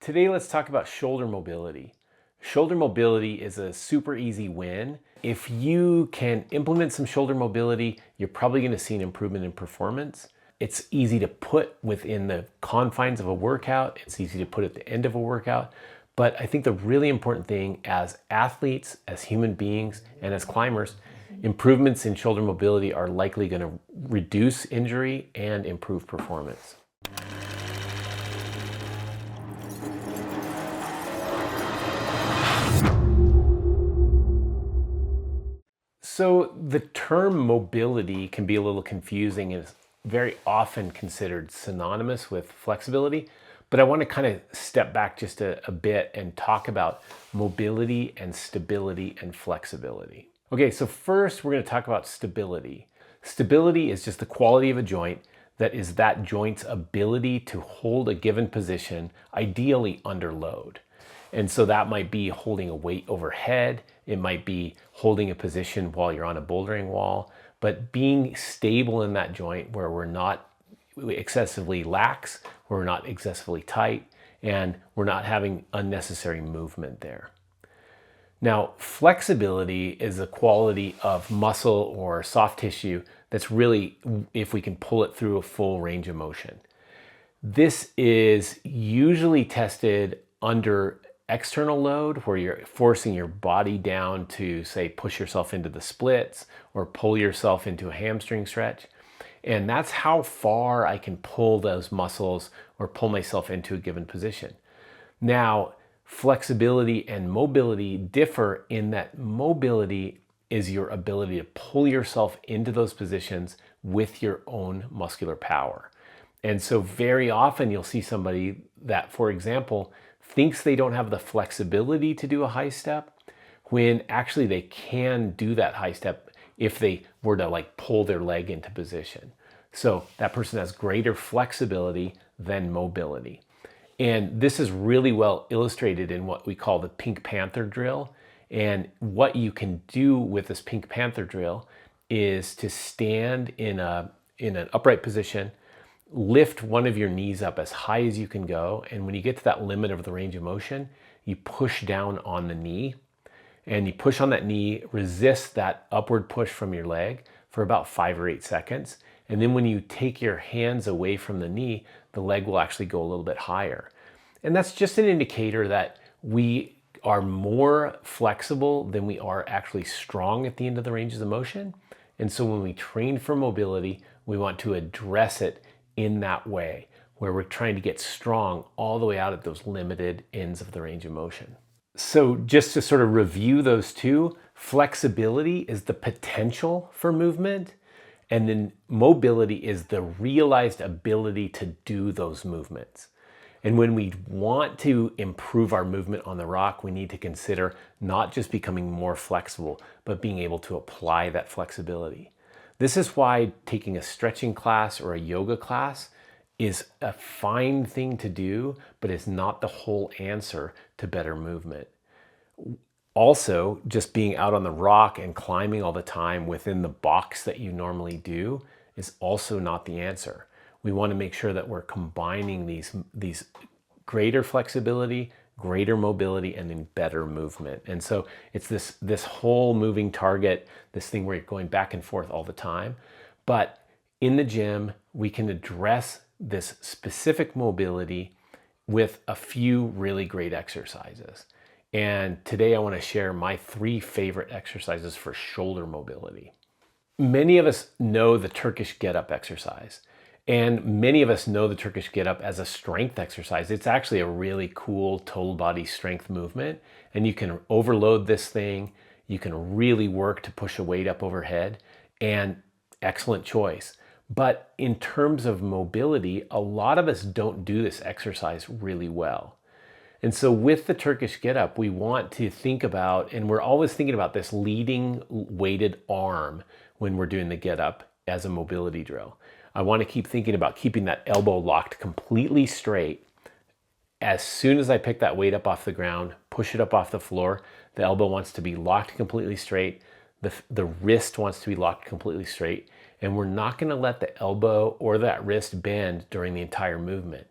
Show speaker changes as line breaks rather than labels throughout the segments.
Today, let's talk about shoulder mobility. Shoulder mobility is a super easy win. If you can implement some shoulder mobility, you're probably going to see an improvement in performance. It's easy to put within the confines of a workout. It's easy to put at the end of a workout. But I think the really important thing as athletes, as human beings, and as climbers, improvements in shoulder mobility are likely going to reduce injury and improve performance. So the term mobility can be a little confusing and is very often considered synonymous with flexibility. But I want to kind of step back just a bit and talk about mobility and stability and flexibility. Okay, so first we're going to talk about stability. Stability is just the quality of a joint that is that joint's ability to hold a given position, ideally under load. And so that might be holding a weight overhead. It might be holding a position while you're on a bouldering wall, but being stable in that joint where we're not excessively lax, where we're not excessively tight, and we're not having unnecessary movement there. Now, flexibility is a quality of muscle or soft tissue that's really, if we can pull it through a full range of motion. This is usually tested under external load, where you're forcing your body down to, say, push yourself into the splits or pull yourself into a hamstring stretch. And that's how far I can pull those muscles or pull myself into a given position. Now, flexibility and mobility differ in that mobility is your ability to pull yourself into those positions with your own muscular power. And so very often you'll see somebody that, for example, thinks they don't have the flexibility to do a high step, when actually they can do that high step if they were to pull their leg into position. So that person has greater flexibility than mobility. And this is really well illustrated in what we call the Pink Panther drill. And what you can do with this Pink Panther drill is to stand in an upright position, lift one of your knees up as high as you can go. And when you get to that limit of the range of motion, you push down on the knee and you push on that knee, resist that upward push from your leg for about 5 or 8 seconds. And then when you take your hands away from the knee, the leg will actually go a little bit higher. And that's just an indicator that we are more flexible than we are actually strong at the end of the ranges of motion. And so when we train for mobility, we want to address it in that way, where we're trying to get strong all the way out at those limited ends of the range of motion. So just to sort of review those two, flexibility is the potential for movement, and then mobility is the realized ability to do those movements. And when we want to improve our movement on the rock, we need to consider not just becoming more flexible, but being able to apply that flexibility. This is why taking a stretching class or a yoga class is a fine thing to do, but it's not the whole answer to better movement. Also, just being out on the rock and climbing all the time within the box that you normally do is also not the answer. We want to make sure that we're combining these greater flexibility, greater mobility, and then better movement. And so it's this whole moving target, this thing where you're going back and forth all the time. But in the gym, we can address this specific mobility with a few really great exercises. And today I want to share my 3 favorite exercises for shoulder mobility. Many of us know the Turkish getup exercise. And many of us know the Turkish getup as a strength exercise. It's actually a really cool total body strength movement. And you can overload this thing. You can really work to push a weight up overhead, and excellent choice. But in terms of mobility, a lot of us don't do this exercise really well. And so with the Turkish getup, we want to think about, and we're always thinking about this leading weighted arm when we're doing the getup as a mobility drill. I want to keep thinking about keeping that elbow locked completely straight. As soon as I pick that weight up off the ground, push it up off the floor, the elbow wants to be locked completely straight. The wrist wants to be locked completely straight. And we're not going to let the elbow or that wrist bend during the entire movement.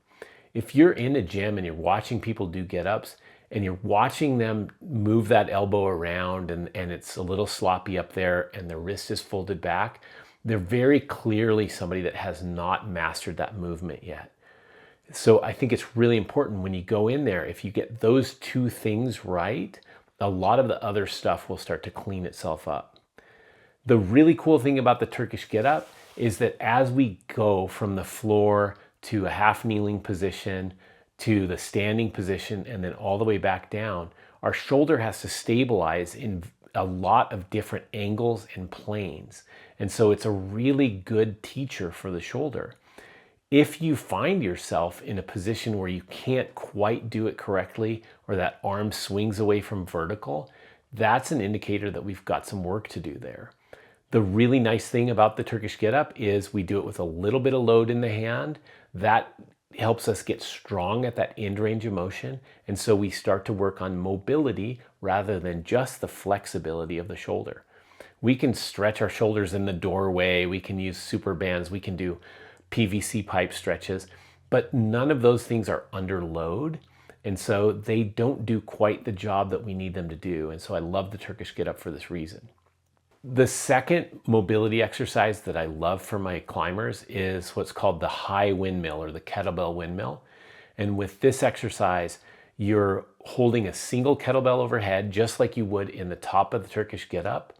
If you're in a gym and you're watching people do get-ups and you're watching them move that elbow around and it's a little sloppy up there and the wrist is folded back, they're very clearly somebody that has not mastered that movement yet. So I think it's really important when you go in there, if you get those two things right, a lot of the other stuff will start to clean itself up. The really cool thing about the Turkish get-up is that as we go from the floor to a half kneeling position, to the standing position, and then all the way back down, our shoulder has to stabilize in a lot of different angles and planes. And so it's a really good teacher for the shoulder. If you find yourself in a position where you can't quite do it correctly, or that arm swings away from vertical, that's an indicator that we've got some work to do there. The really nice thing about the Turkish get-up is we do it with a little bit of load in the hand. That helps us get strong at that end range of motion. And so we start to work on mobility rather than just the flexibility of the shoulder. We can stretch our shoulders in the doorway. We can use super bands. We can do PVC pipe stretches, but none of those things are under load. And so they don't do quite the job that we need them to do. And so I love the Turkish get-up for this reason. The second mobility exercise that I love for my climbers is what's called the high windmill, or the kettlebell windmill. And with this exercise, you're holding a single kettlebell overhead, just like you would in the top of the Turkish get-up.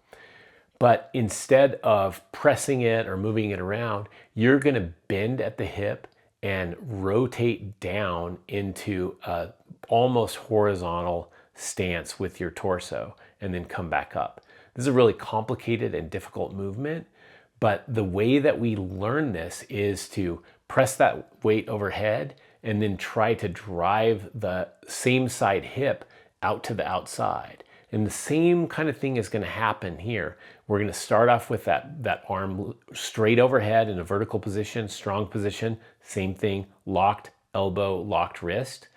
But instead of pressing it or moving it around, you're going to bend at the hip and rotate down into a almost horizontal stance with your torso, and then come back up. This is a really complicated and difficult movement, but the way that we learn this is to press that weight overhead and then try to drive the same side hip out to the outside. And the same kind of thing is going to happen here. We're going to start off with that arm straight overhead in a vertical position, strong position, same thing, locked elbow, locked wrist.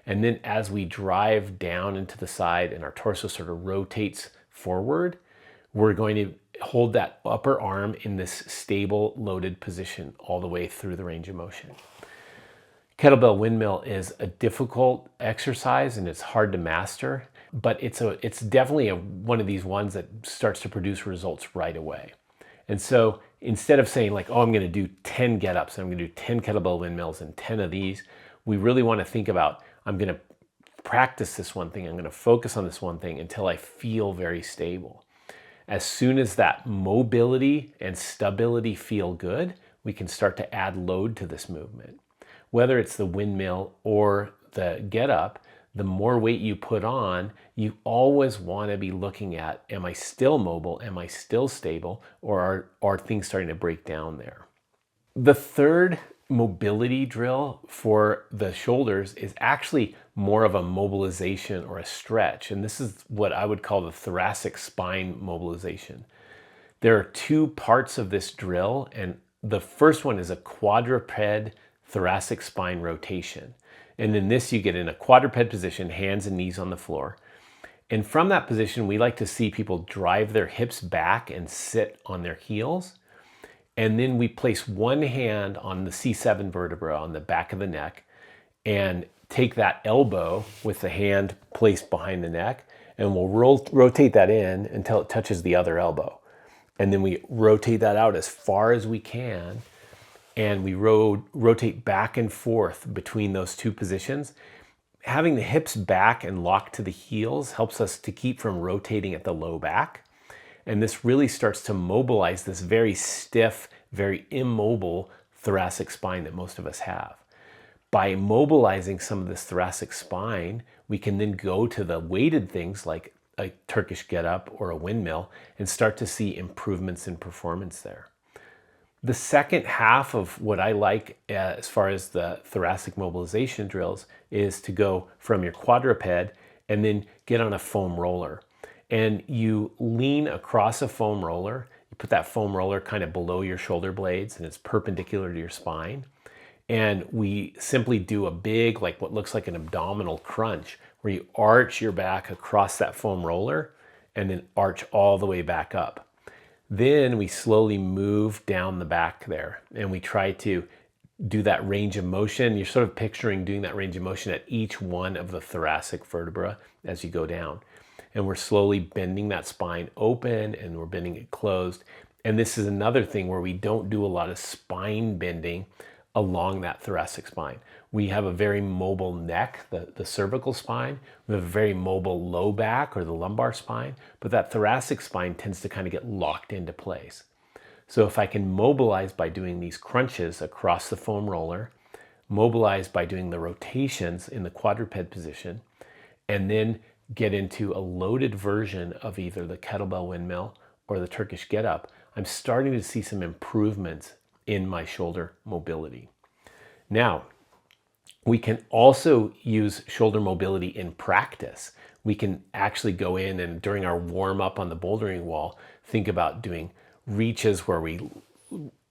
And then as we drive down into the side and our torso sort of rotates forward, we're going to hold that upper arm in this stable, loaded position all the way through the range of motion. Kettlebell windmill is a difficult exercise and it's hard to master, but it's definitely one of these ones that starts to produce results right away. And so instead of saying like, oh, I'm going to do 10 get-ups, I'm going to do 10 kettlebell windmills and 10 of these, we really want to think about, I'm going to practice this one thing, I'm going to focus on this one thing until I feel very stable. As soon as that mobility and stability feel good, we can start to add load to this movement. Whether it's the windmill or the get-up, the more weight you put on, you always want to be looking at, am I still mobile? Am I still stable? Or are things starting to break down there? The third mobility drill for the shoulders is actually more of a mobilization or a stretch. And this is what I would call the thoracic spine mobilization. There are two parts of this drill, and the first one is a quadruped thoracic spine rotation. And in this, you get in a quadruped position, hands and knees on the floor. And from that position, we like to see people drive their hips back and sit on their heels. And then we place one hand on the C7 vertebra on the back of the neck and take that elbow with the hand placed behind the neck, and we'll rotate that in until it touches the other elbow. And then we rotate that out as far as we can, and we rotate back and forth between those two positions. Having the hips back and locked to the heels helps us to keep from rotating at the low back. And this really starts to mobilize this very stiff, very immobile thoracic spine that most of us have. By mobilizing some of this thoracic spine, we can then go to the weighted things like a Turkish get-up or a windmill and start to see improvements in performance there. The second half of what I like as far as the thoracic mobilization drills is to go from your quadruped and then get on a foam roller. And you lean across a foam roller. You put that foam roller kind of below your shoulder blades and it's perpendicular to your spine. And we simply do a big, like what looks like an abdominal crunch, where you arch your back across that foam roller and then arch all the way back up. Then we slowly move down the back there and we try to do that range of motion. You're sort of picturing doing that range of motion at each one of the thoracic vertebra as you go down. And we're slowly bending that spine open and we're bending it closed. And this is another thing where we don't do a lot of spine bending along that thoracic spine. We have a very mobile neck, the cervical spine. We have a very mobile low back or the lumbar spine, but that thoracic spine tends to kind of get locked into place. So if I can mobilize by doing these crunches across the foam roller, mobilize by doing the rotations in the quadruped position, and then get into a loaded version of either the kettlebell windmill or the Turkish getup, I'm starting to see some improvements in my shoulder mobility. Now, we can also use shoulder mobility in practice. We can actually go in and during our warm up on the bouldering wall, think about doing reaches where we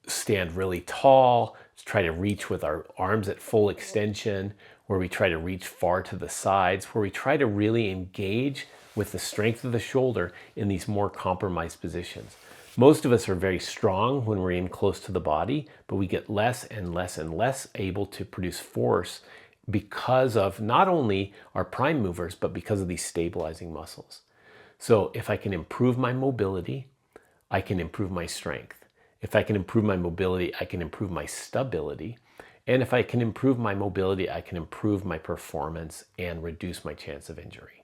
stand really tall, try to reach with our arms at full extension, where we try to reach far to the sides, where we try to really engage with the strength of the shoulder in these more compromised positions. Most of us are very strong when we're in close to the body, but we get less and less and less able to produce force because of not only our prime movers, but because of these stabilizing muscles. So if I can improve my mobility, I can improve my strength. If I can improve my mobility, I can improve my stability. And if I can improve my mobility, I can improve my performance and reduce my chance of injury.